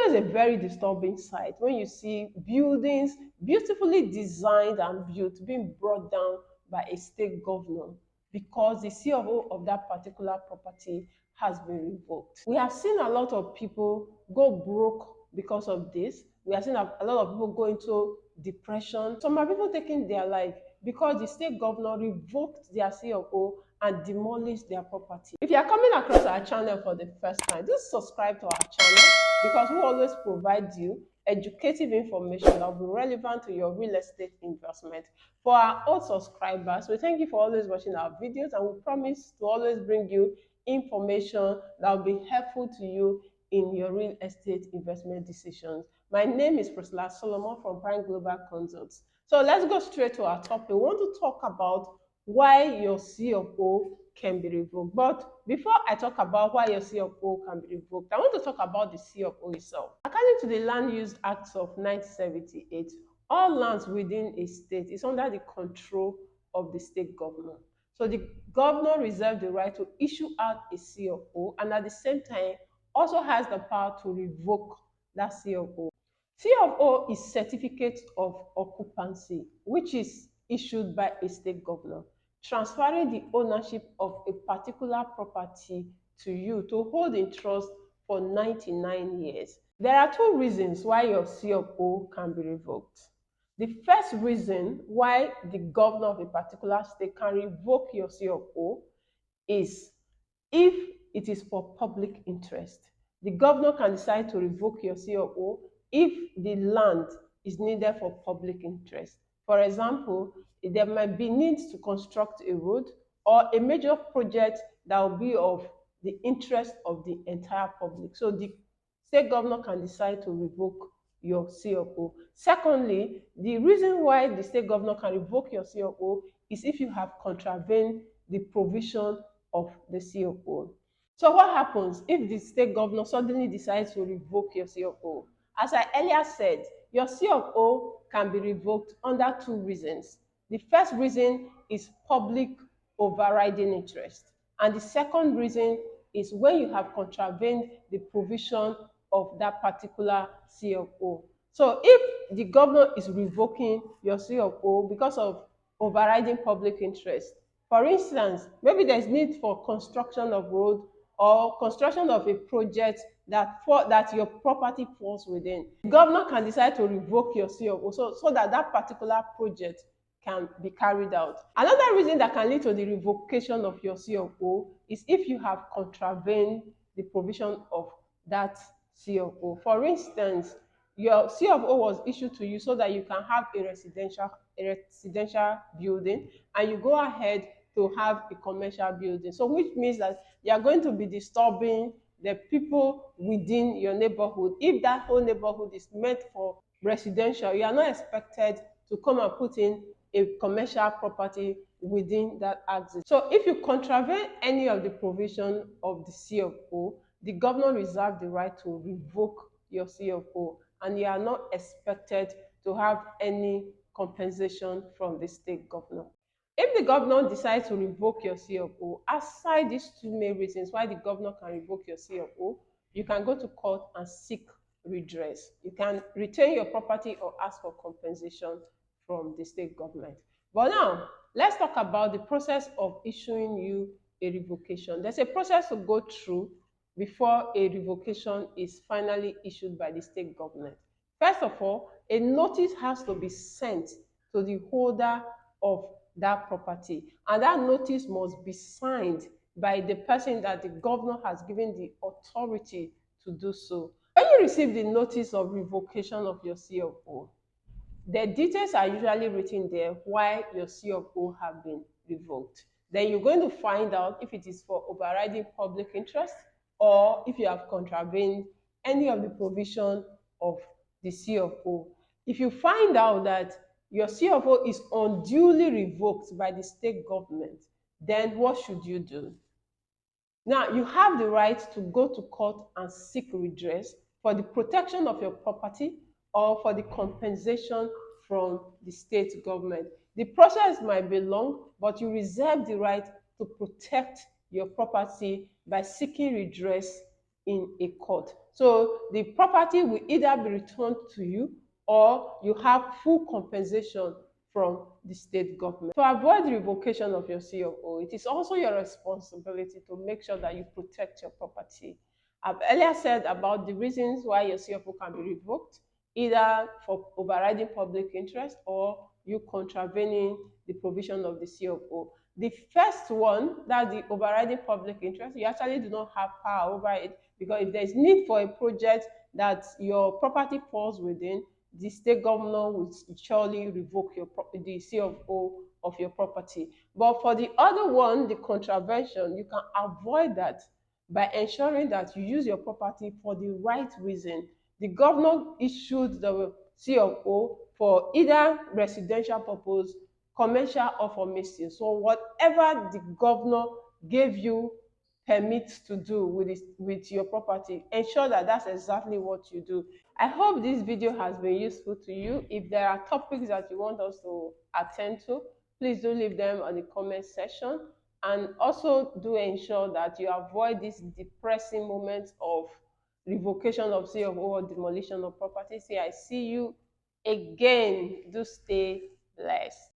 always a very disturbing sight when you see buildings beautifully designed and built being brought down by a state governor because the CFO of that particular property has been revoked. We have seen a lot of people go broke because of this. We have seen a lot of people go into depression. Some are people taking their life because the state governor revoked their CFO and demolished their property. If you are coming across our channel for the first time, do subscribe to our channel because we always provide you educative information that will be relevant to your real estate investment. For our old subscribers, we thank you for always watching our videos, and we promise to always bring you information that will be helpful to you in your real estate investment decisions. My name is Priscilla Solomon from Prime Global Consults. So let's go straight to our topic. We want to talk about why your CFO can be revoked. But before I talk about why your CFO can be revoked, I want to talk about the CFO itself. According to the Land Use Act of 1978, all lands within a state is under the control of the state governor. So the governor reserves the right to issue out a CFO, and at the same time also has the power to revoke that CFO. CFO is certificate of occupancy, which is issued by a state governor, transferring the ownership of a particular property to you to hold in trust for 99 years. There are two reasons why your CFO can be revoked. The first reason why the governor of a particular state can revoke your CFO is if it is for public interest. The governor can decide to revoke your CFO if the land is needed for public interest. For example, there might be needs to construct a road or a major project that will be of the interest of the entire public. So the state governor can decide to revoke your CFO. Secondly, the reason why the state governor can revoke your CFO is if you have contravened the provision of the CFO. So what happens if the state governor suddenly decides to revoke your CFO? As I earlier said, your CFO can be revoked under two reasons. The first reason is public overriding interest. And the second reason is when you have contravened the provision of that particular CFO. So if the governor is revoking your CFO because of overriding public interest, for instance, maybe there's need for construction of road or construction of a project that your property falls within, the governor can decide to revoke your CFO so that that particular project can be carried out. Another reason that can lead to the revocation of your CFO is if you have contravened the provision of that CFO. For instance, your CFO was issued to you so that you can have a residential building, and you go ahead to have a commercial building. So which means that you are going to be disturbing the people within your neighborhood. If that whole neighborhood is meant for residential, you are not expected to come and put in a commercial property within that axis. So if you contravene any of the provision of the CFO, the governor reserves the right to revoke your CFO, and you are not expected to have any compensation from the state governor. If the governor decides to revoke your CFO, aside these two main reasons why the governor can revoke your CFO, you can go to court and seek redress. You can retain your property or ask for compensation from the state government. But now, let's talk about the process of issuing you a revocation. There's a process to go through before a revocation is finally issued by the state government. First of all, a notice has to be sent to the holder of that property, and that notice must be signed by the person that the governor has given the authority to do so. When you receive the notice of revocation of your CFO, the details are usually written there why your CFO have been revoked. Then you're going to find out if it is for overriding public interest or if you have contravened any of the provision of the CFO. If you find out that your CFO is unduly revoked by the state government, then what should you do? Now, you have the right to go to court and seek redress for the protection of your property or for the compensation from the state government. The process might be long, but you reserve the right to protect your property by seeking redress in a court. So the property will either be returned to you or you have full compensation from the state government. To avoid the revocation of your CFO, it is also your responsibility to make sure that you protect your property. I've earlier said about the reasons why your CFO can be revoked, either for overriding public interest or you contravening the provision of the CFO. The first one, that's the overriding public interest, you actually do not have power over it, because if there's need for a project that your property falls within, the state governor will surely revoke the CFO of your property. But for the other one, the contravention, you can avoid that by ensuring that you use your property for the right reason. The governor issued the CFO for either residential purpose, commercial, or for mixed. So whatever the governor gave you permits to do with your property, ensure that that's exactly what you do. I hope this video has been useful to you. If there are topics that you want us to attend to, please do leave them on the comment section, and also do ensure that you avoid these depressing moments of revocation of CFO or demolition of property. See, I see you again. Do stay blessed.